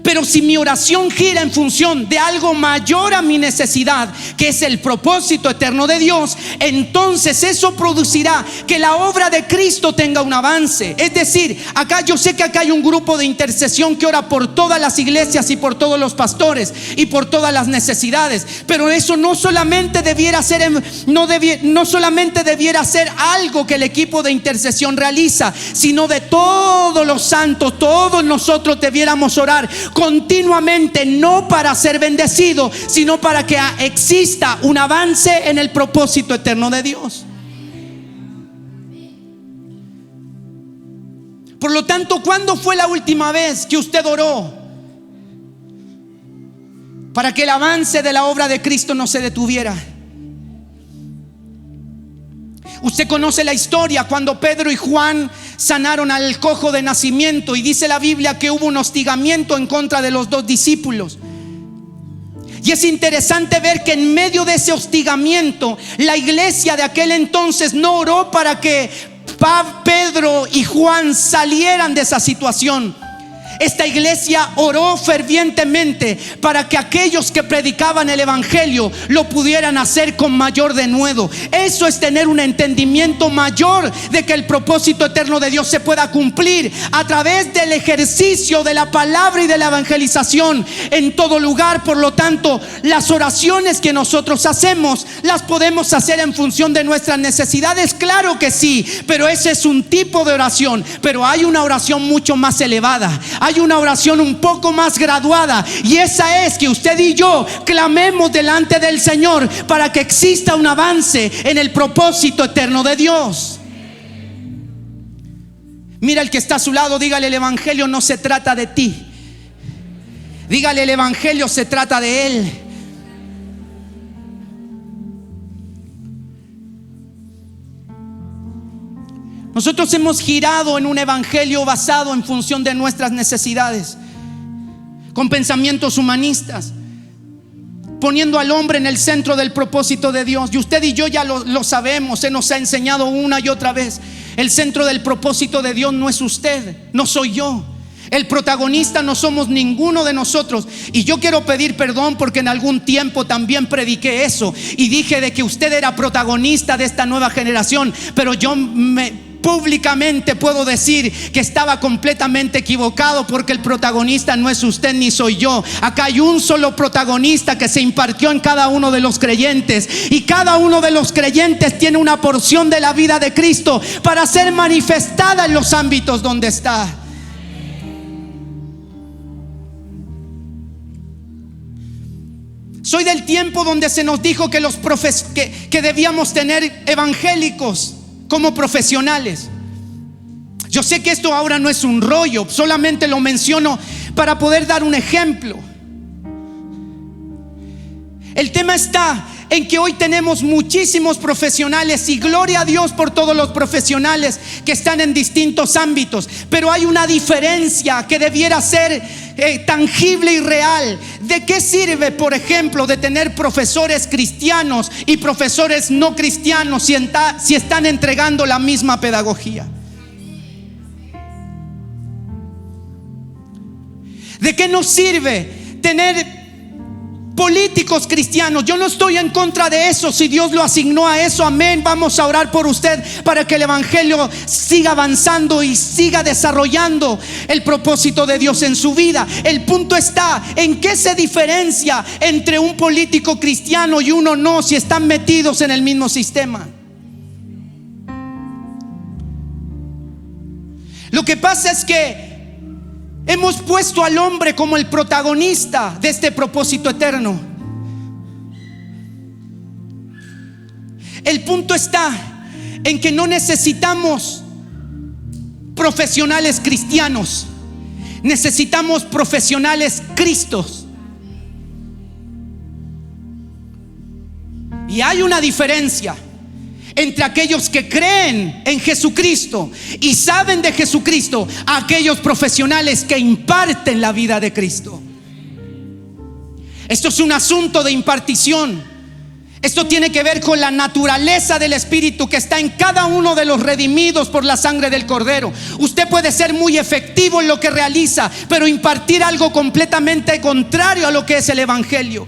Pero si mi oración gira en función de algo mayor a mi necesidad, que es el propósito eterno de Dios, entonces eso producirá que la obra de Cristo tenga un avance. Es decir, acá yo sé que acá hay un grupo de intercesión que ora por todas las iglesias y por todos los pastores y por todas las necesidades, pero eso no solamente debiera ser algo que el equipo de intercesión realiza, sino de todos los santos. Todos nosotros debiéramos orar continuamente, no para ser bendecido, sino para que exista un avance en el propósito eterno de Dios. Por lo tanto, ¿cuándo fue la última vez que usted oró para que el avance de la obra de Cristo no se detuviera? Usted conoce la historia cuando Pedro y Juan sanaron al cojo de nacimiento, y dice la Biblia que hubo un hostigamiento en contra de los dos discípulos. Y es interesante ver que en medio de ese hostigamiento, la iglesia de aquel entonces no oró para que Pedro y Juan salieran de esa situación. Esta iglesia oró fervientemente para que aquellos que predicaban el evangelio lo pudieran hacer con mayor denuedo. Eso es tener un entendimiento mayor de que el propósito eterno de Dios se pueda cumplir a través del ejercicio de la palabra y de la evangelización en todo lugar. Por lo tanto, las oraciones que nosotros hacemos las podemos hacer en función de nuestras necesidades, claro que sí, pero ese es un tipo de oración. Pero hay una oración mucho más elevada, hay una oración un poco más graduada, y esa es que usted y yo clamemos delante del Señor para que exista un avance en el propósito eterno de Dios. Mira el que está a su lado, dígale: el evangelio no se trata de ti. Dígale: el evangelio se trata de Él. Nosotros hemos girado en un evangelio basado en función de nuestras necesidades, con pensamientos humanistas, poniendo al hombre en el centro del propósito de Dios. Y usted y yo ya lo sabemos, se nos ha enseñado una y otra vez. El centro del propósito de Dios no es usted, no soy yo. El protagonista no somos ninguno de nosotros. Y yo quiero pedir perdón porque en algún tiempo también prediqué eso y dije de que usted era protagonista de esta nueva generación, pero yo públicamente puedo decir que estaba completamente equivocado, porque el protagonista no es usted ni soy yo. Acá hay un solo protagonista que se impartió en cada uno de los creyentes, y cada uno de los creyentes tiene una porción de la vida de Cristo para ser manifestada en los ámbitos donde está. Soy del tiempo donde se nos dijo que que debíamos tener evangélicos como profesionales. Yo sé que esto ahora no es un rollo, solamente lo menciono para poder dar un ejemplo. El tema está en que hoy tenemos muchísimos profesionales, y gloria a Dios por todos los profesionales que están en distintos ámbitos, pero hay una diferencia que debiera ser tangible y real. ¿De qué sirve, por ejemplo, de tener profesores cristianos y profesores no cristianos si están entregando la misma pedagogía? ¿De qué nos sirve tener políticos cristianos? Yo no estoy en contra de eso. Si Dios lo asignó a eso, amén, vamos a orar por usted para que el evangelio siga avanzando y siga desarrollando el propósito de Dios en su vida. El punto está en qué se diferencia entre un político cristiano y uno no, si están metidos en el mismo sistema. Lo que pasa es que hemos puesto al hombre como el protagonista de este propósito eterno. El punto está en que no necesitamos profesionales cristianos, necesitamos profesionales Cristos. Y hay una diferencia entre aquellos que creen en Jesucristo y saben de Jesucristo, a aquellos profesionales que imparten la vida de Cristo. Esto es un asunto de impartición. Esto tiene que ver con la naturaleza del Espíritu que está en cada uno de los redimidos por la sangre del Cordero. Usted puede ser muy efectivo en lo que realiza, pero impartir algo completamente contrario a lo que es el evangelio.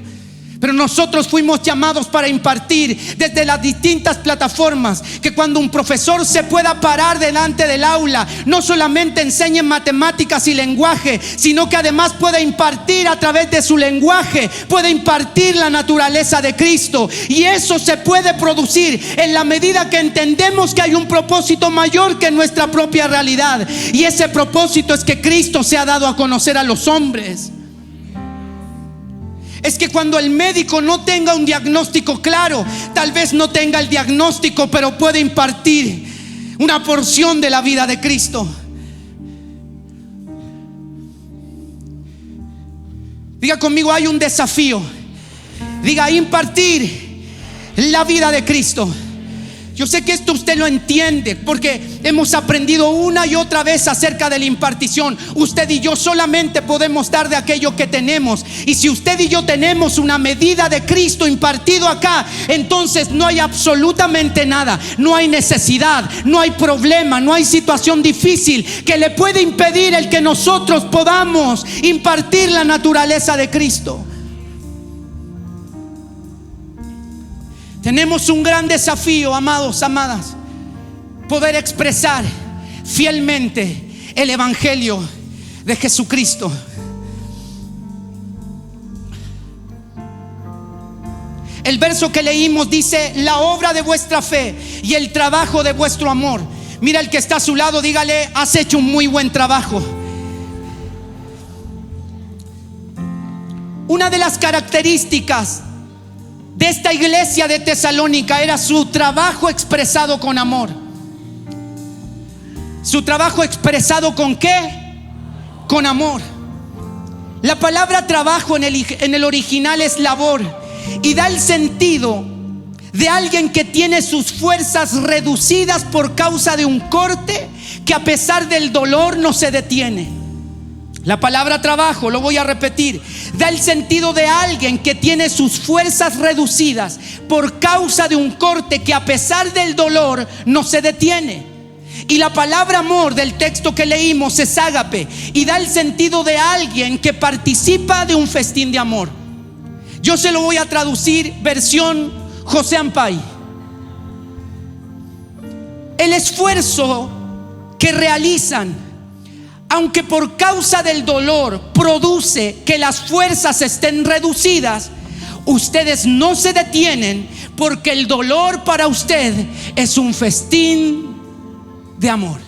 Pero nosotros fuimos llamados para impartir desde las distintas plataformas, que cuando un profesor se pueda parar delante del aula, no solamente enseñe matemáticas y lenguaje, sino que además pueda impartir a través de su lenguaje, puede impartir la naturaleza de Cristo. Y eso se puede producir en la medida que entendemos que hay un propósito mayor que nuestra propia realidad, y ese propósito es que Cristo se ha dado a conocer a los hombres. Es que cuando el médico no tenga un diagnóstico claro, tal vez no tenga el diagnóstico, pero puede impartir una porción de la vida de Cristo. Diga conmigo, hay un desafío. Diga, impartir la vida de Cristo. Yo sé que esto usted lo entiende, porque hemos aprendido una y otra vez acerca de la impartición. Usted y yo solamente podemos dar de aquello que tenemos. Y si usted y yo tenemos una medida de Cristo impartido acá, entonces no hay absolutamente nada. No hay necesidad, no hay problema, no hay situación difícil que le pueda impedir el que nosotros podamos impartir la naturaleza de Cristo. Tenemos un gran desafío, amados, amadas, poder expresar fielmente el evangelio de Jesucristo. El verso que leímos dice: la obra de vuestra fe y el trabajo de vuestro amor. Mira el que está a su lado, dígale: has hecho un muy buen trabajo. Una de las características de esta iglesia de Tesalónica era su trabajo expresado con amor. Su trabajo expresado ¿con qué? Con amor. La palabra trabajo en el original es labor, y da el sentido de alguien que tiene sus fuerzas reducidas por causa de un corte que a pesar del dolor no se detiene. La palabra trabajo, lo voy a repetir, da el sentido de alguien que tiene sus fuerzas reducidas por causa de un corte que a pesar del dolor no se detiene. Y la palabra amor del texto que leímos es ágape, y da el sentido de alguien que participa de un festín de amor. Yo se lo voy a traducir versión José Ampay. el esfuerzo que realizan, aunque por causa del dolor produce que las fuerzas estén reducidas, ustedes no se detienen, porque el dolor para usted es un festín de amor.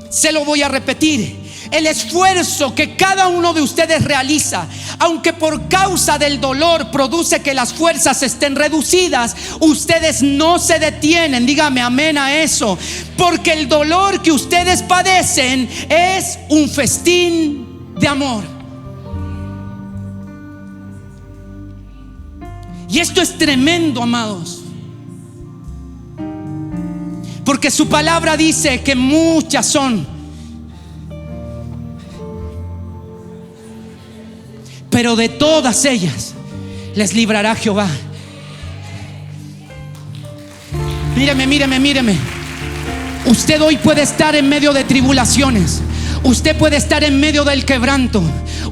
Se lo voy a repetir: el esfuerzo que cada uno de ustedes realiza, aunque por causa del dolor produce que las fuerzas estén reducidas, ustedes no se detienen. Dígame amén a eso, porque el dolor que ustedes padecen es un festín de amor. Y esto es tremendo, amados, porque su palabra dice que muchas son, pero de todas ellas les librará Jehová. Míreme. Usted hoy puede estar en medio de tribulaciones. Usted puede estar en medio del quebranto.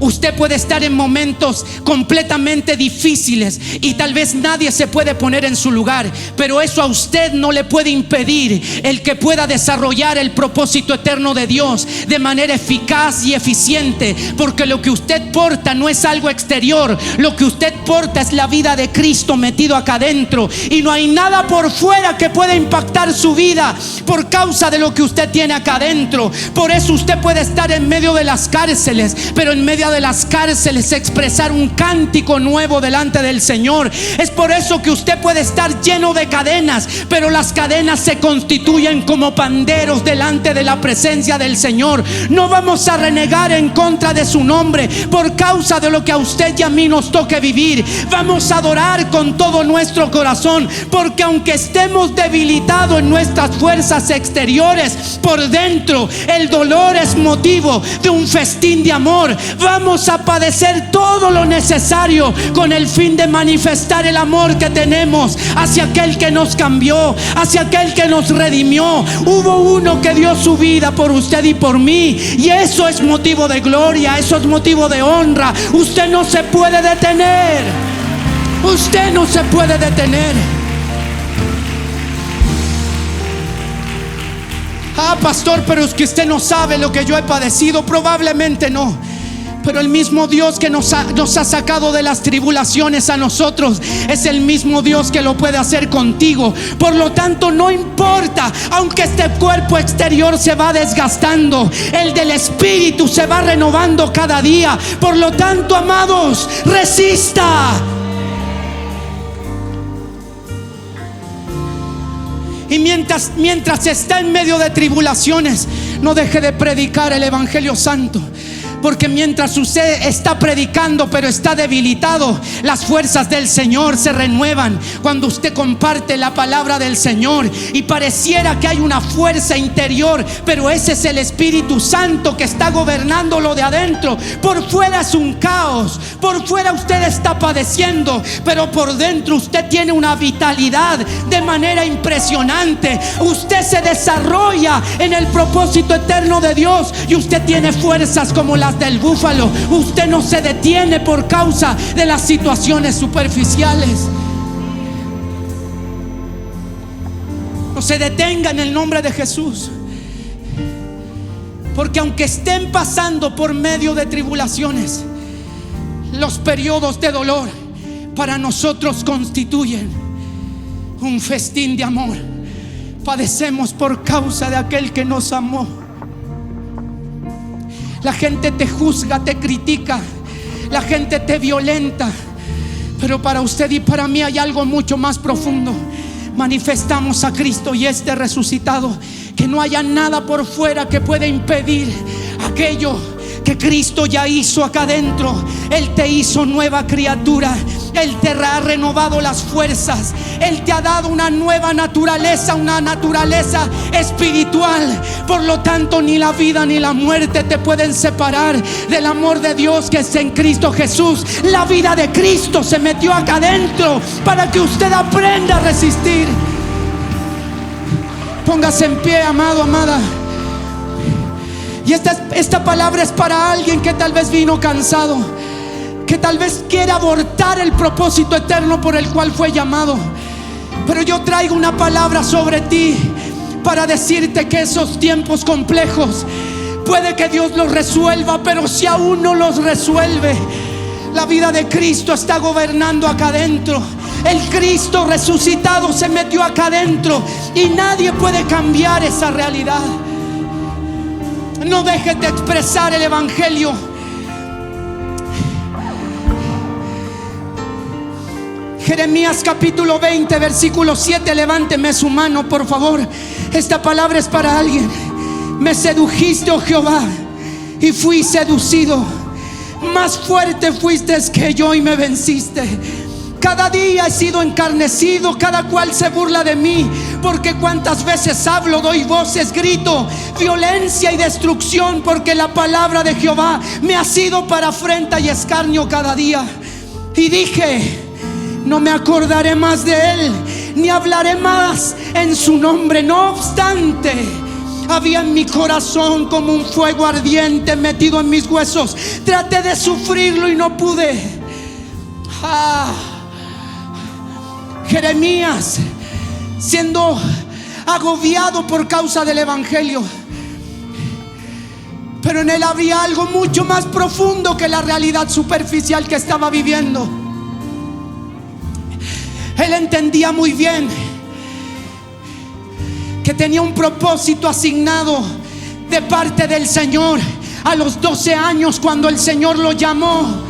Usted puede estar en momentos completamente difíciles y tal vez nadie se puede poner en su lugar, pero eso a usted no le puede impedir el que pueda desarrollar el propósito eterno de Dios de manera eficaz y eficiente, porque lo que usted porta no es algo exterior. Lo que usted porta es la vida de Cristo metido acá adentro, y no hay nada por fuera que pueda impactar su vida por causa de lo que usted tiene acá adentro. Por eso usted puede estar en medio de las cárceles, pero en medio de las cárceles expresar un cántico nuevo delante del Señor. Es por eso que usted puede estar lleno de cadenas, pero las cadenas se constituyen como panderos delante de la presencia del Señor. No vamos a renegar en contra de su nombre por causa de lo que a usted y a mí nos toque vivir. Vamos a adorar con todo nuestro corazón, porque aunque estemos debilitados en nuestras fuerzas exteriores, por dentro el dolor es motivo de un festín de amor. Vamos a padecer todo lo necesario con el fin de manifestar el amor que tenemos hacia aquel que nos cambió, hacia aquel que nos redimió. Hubo uno que dio su vida por usted y por mí, y eso es motivo de gloria, eso es motivo de honra. Usted no se puede detener. Usted no se puede detener. Ah, pastor, pero es que usted no sabe lo que yo he padecido. Probablemente no, pero el mismo Dios que nos ha sacado de las tribulaciones a nosotros es el mismo Dios que lo puede hacer contigo. Por lo tanto, no importa, aunque este cuerpo exterior se va desgastando, el del espíritu se va renovando cada día. Por lo tanto, amados, resista. Y mientras está en medio de tribulaciones, no deje de predicar el Evangelio Santo. Porque mientras usted está predicando pero está debilitado, las fuerzas del Señor se renuevan cuando usted comparte la palabra del Señor. Y pareciera que hay una fuerza interior, pero ese es el Espíritu Santo que está gobernando lo de adentro. Por fuera es un caos, por fuera usted está padeciendo, pero por dentro usted tiene una vitalidad de manera impresionante. Usted se desarrolla en el propósito eterno de Dios y usted tiene fuerzas como las del búfalo. Usted no se detiene por causa de las situaciones superficiales. No se detenga en el nombre de Jesús, porque aunque estén pasando por medio de tribulaciones, los periodos de dolor para nosotros constituyen un festín de amor. Padecemos por causa de aquel que nos amó. La gente te juzga, te critica, la gente te violenta, pero para usted y para mí hay algo mucho más profundo. Manifestamos a Cristo y este resucitado. Que no haya nada por fuera que pueda impedir aquello que Cristo ya hizo acá adentro. Él te hizo nueva criatura. Él te ha renovado las fuerzas. Él te ha dado una nueva naturaleza, una naturaleza espiritual. Por lo tanto, ni la vida ni la muerte te pueden separar del amor de Dios que es en Cristo Jesús. La vida de Cristo se metió acá adentro para que usted aprenda a resistir. Póngase en pie, amado, amada. Y esta palabra es para alguien que tal vez vino cansado, que tal vez quiere abortar el propósito eterno por el cual fue llamado. Pero yo traigo una palabra sobre ti, para decirte que esos tiempos complejos puede que Dios los resuelva, pero si aún no los resuelve, la vida de Cristo está gobernando acá adentro. El Cristo resucitado se metió acá adentro y nadie puede cambiar esa realidad. No dejes de expresar el evangelio. Jeremías capítulo 20 versículo 7. Levánteme su mano, por favor. Esta palabra es para alguien. Me sedujiste, oh Jehová, y fui seducido. Más fuerte fuiste que yo y me venciste. Cada día he sido encarnecido, cada cual se burla de mí, porque cuantas veces hablo, doy voces, grito, violencia y destrucción, porque la palabra de Jehová me ha sido para afrenta y escarnio cada día. Y dije: no me acordaré más de él, ni hablaré más en su nombre. No obstante, había en mi corazón como un fuego ardiente metido en mis huesos. Traté de sufrirlo y no pude. Jeremías, siendo agobiado por causa del evangelio, pero en él había algo mucho más profundo que la realidad superficial que estaba viviendo. Él entendía muy bien que tenía un propósito asignado de parte del Señor. A los 12 años, cuando el Señor lo llamó,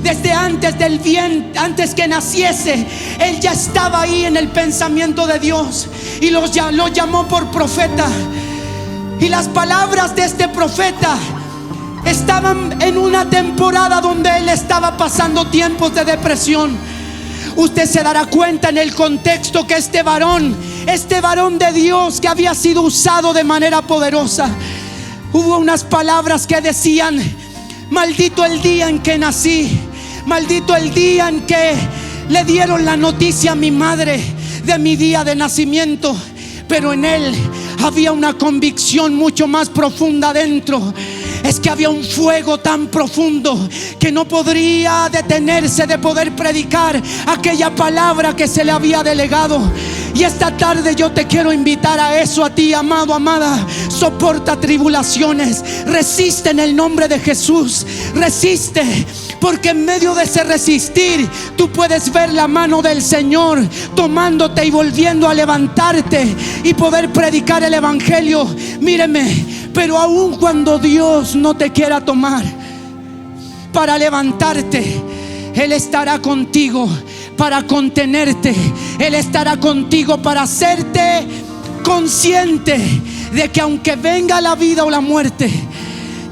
desde antes que naciese, él ya estaba ahí en el pensamiento de Dios y lo llamó por profeta. Y las palabras de este profeta estaban en una temporada donde él estaba pasando tiempos de depresión. Usted se dará cuenta en el contexto que este varón de Dios, que había sido usado de manera poderosa, hubo unas palabras que decían: maldito el día en que nací, maldito el día en que le dieron la noticia a mi madre de mi día de nacimiento. Pero en él había una convicción mucho más profunda dentro. Es que había un fuego tan profundo que no podría detenerse de poder predicar aquella palabra que se le había delegado. Y esta tarde yo te quiero invitar a eso, a ti, amado, amada. Soporta tribulaciones, resiste en el nombre de Jesús. Resiste, porque en medio de ese resistir tú puedes ver la mano del Señor tomándote y volviendo a levantarte y poder predicar el evangelio. Míreme, pero aun cuando Dios no te quiera tomar para levantarte, Él estará contigo para contenerte. Él estará contigo para hacerte consciente de que aunque venga la vida o la muerte,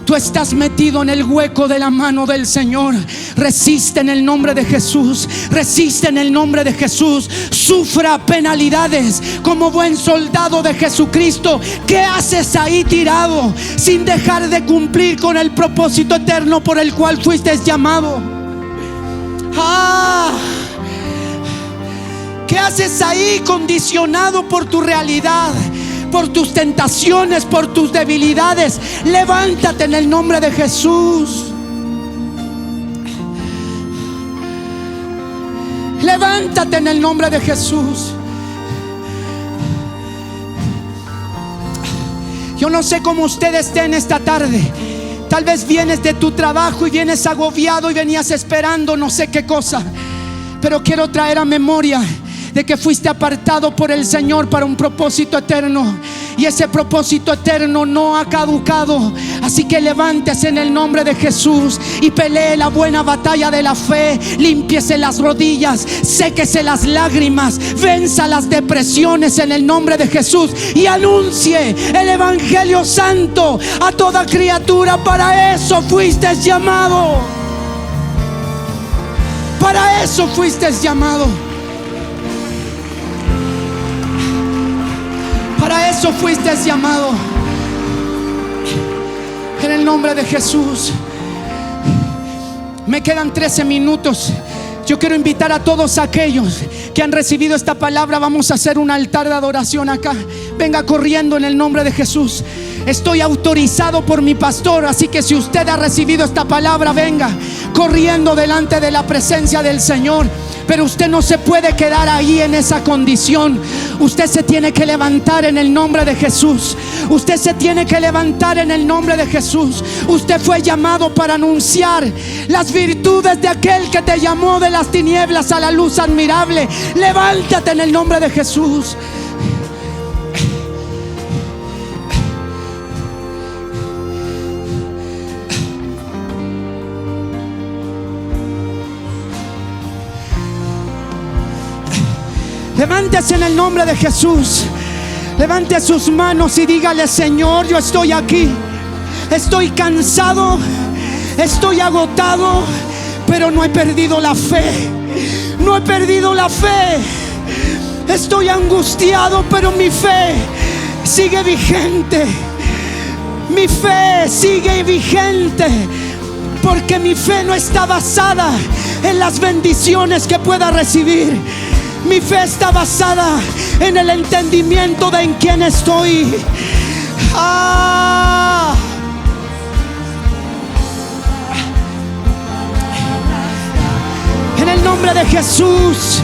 tú estás metido en el hueco de la mano del Señor. Resiste en el nombre de Jesús. Resiste en el nombre de Jesús. Sufra penalidades como buen soldado de Jesucristo. ¿Qué haces ahí tirado sin dejar de cumplir con el propósito eterno por el cual fuiste llamado? ¿Qué haces ahí condicionado por tu realidad, por tus tentaciones, por tus debilidades? Levántate en el nombre de Jesús. Levántate en el nombre de Jesús. Yo no sé cómo usted esté en esta tarde. Tal vez vienes de tu trabajo y vienes agobiado y venías esperando no sé qué cosa, pero quiero traer a memoria de que fuiste apartado por el Señor para un propósito eterno, y ese propósito eterno no ha caducado. Así que levántese en el nombre de Jesús y pelee la buena batalla de la fe. Límpiese las rodillas, séquese las lágrimas, venza las depresiones en el nombre de Jesús y anuncie el evangelio santo a toda criatura. Para eso fuiste llamado. Para eso fuiste llamado. Para eso fuiste llamado. En el nombre de Jesús. Me quedan 13 minutos. Yo quiero invitar a todos aquellos que han recibido esta palabra. Vamos a hacer un altar de adoración acá. Venga corriendo en el nombre de Jesús. Estoy autorizado por mi pastor, así que si usted ha recibido esta palabra, venga corriendo delante de la presencia del Señor. Pero usted no se puede quedar ahí en esa condición. Usted se tiene que levantar en el nombre de Jesús. Usted se tiene que levantar en el nombre de Jesús. Usted fue llamado para anunciar las virtudes de aquel que te llamó de las tinieblas a la luz admirable. Levántate en el nombre de Jesús. Levántese en el nombre de Jesús. Levante sus manos y dígale: Señor, yo estoy aquí. Estoy cansado, estoy agotado, pero no he perdido la fe. No he perdido la fe. Estoy angustiado, pero mi fe sigue vigente. Mi fe sigue vigente, porque mi fe no está basada en las bendiciones que pueda recibir. Mi fe está basada en el entendimiento de en quién estoy. En el nombre de Jesús,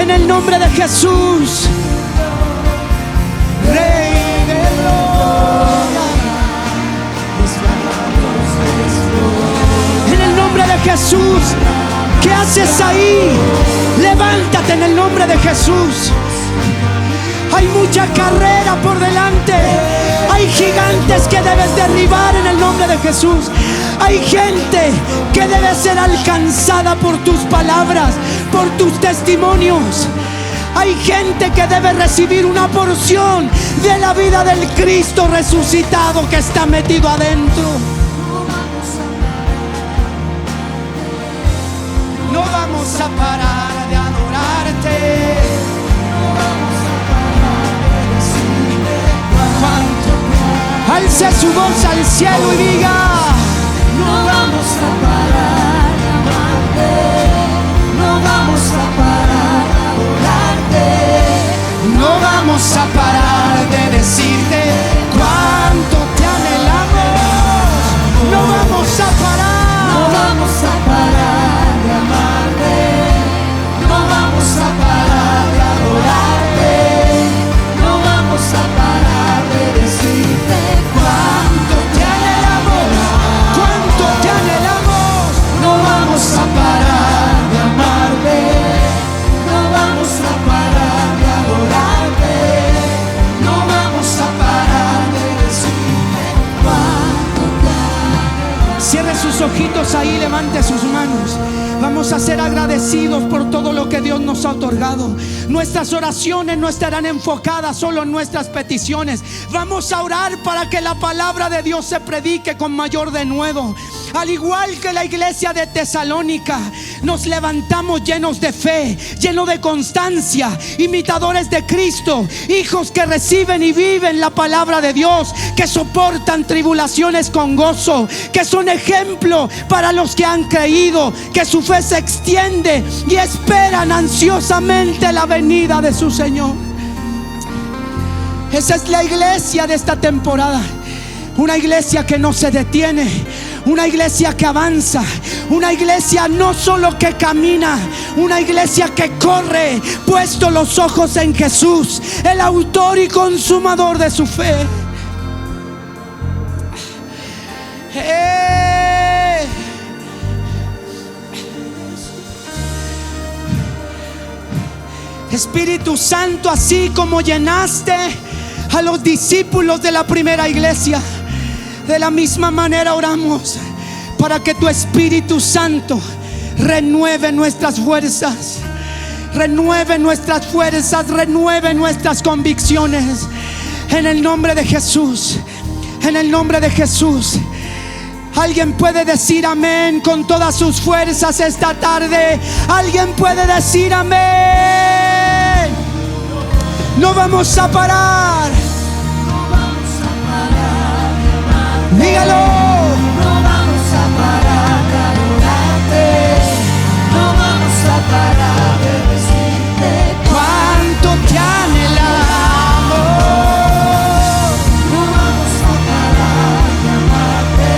en el nombre de Jesús, Rey de gloria. En el nombre de Jesús, ¿qué haces ahí? Levántate en el nombre de Jesús. Hay mucha carrera por delante. Hay gigantes que debes derribar en el nombre de Jesús. Hay gente que debe ser alcanzada por tus palabras, por tus testimonios. Hay gente que debe recibir una porción de la vida del Cristo resucitado que está metido adentro. No vamos a parar de adorarte. No vamos a parar de decirte cuánto. Alce su voz al cielo y diga: no vamos a parar de amarte. No vamos a parar de adorarte. No vamos a parar de decirte cuánto te anhelamos. No vamos a parar. No vamos a parar de amarte. No vamos a parar de adorarte. No vamos a parar de decirte cuánto te anhelamos. Cuánto te anhelamos. no vamos a parar de amarte. No vamos a parar de adorarte. No vamos a parar de decirte cuánto te anhelamos. Cierre sus ojitos ahí, levante sus manos. Vamos a ser agradecidos por todo lo que Dios nos ha otorgado. Nuestras oraciones no estarán enfocadas solo en nuestras peticiones. Vamos a orar para que la palabra de Dios se predique con mayor denuedo. Al igual que la iglesia de Tesalónica, nos levantamos llenos de fe, llenos de constancia, imitadores de Cristo, hijos que reciben y viven la palabra de Dios, que soportan tribulaciones con gozo, que son ejemplo para los que han creído, que su fe se extiende y esperan ansiosamente la venida de su Señor. Esa es la iglesia de esta temporada. Una iglesia que no se detiene, una iglesia que avanza, una iglesia no solo que camina, una iglesia que corre, puesto los ojos en Jesús, el autor y consumador de su fe. Espíritu Santo, así como llenaste a los discípulos de la primera iglesia, de la misma manera oramos para que tu Espíritu Santo renueve nuestras fuerzas, renueve nuestras fuerzas, renueve nuestras convicciones. En el nombre de Jesús, en el nombre de Jesús. Alguien puede decir amén con todas sus fuerzas esta tarde. Alguien puede decir amén. No vamos a parar. Dígalo. No vamos a parar de adorarte. No vamos a parar de decirte cuánto te anhelamos. No vamos a parar de amarte.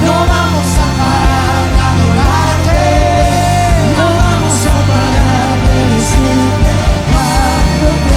No vamos a parar de adorarte. No vamos a parar de decirte cuánto te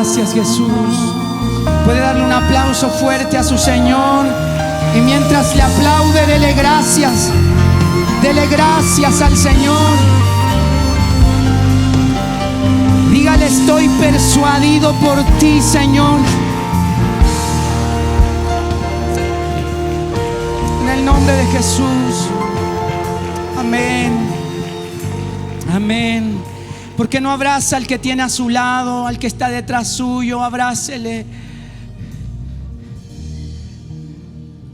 Gracias, Jesús. Puede darle un aplauso fuerte a su Señor. Y mientras le aplaude, dele gracias. Dele gracias al Señor. Dígale: estoy persuadido por ti, Señor. En el nombre de Jesús. Amén. Amén. ¿Por qué no abraza al que tiene a su lado, al que está detrás suyo? Abrácele.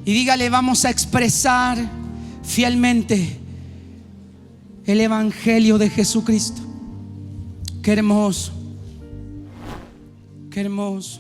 Y dígale: vamos a expresar fielmente el evangelio de Jesucristo. Qué hermoso. Qué hermoso.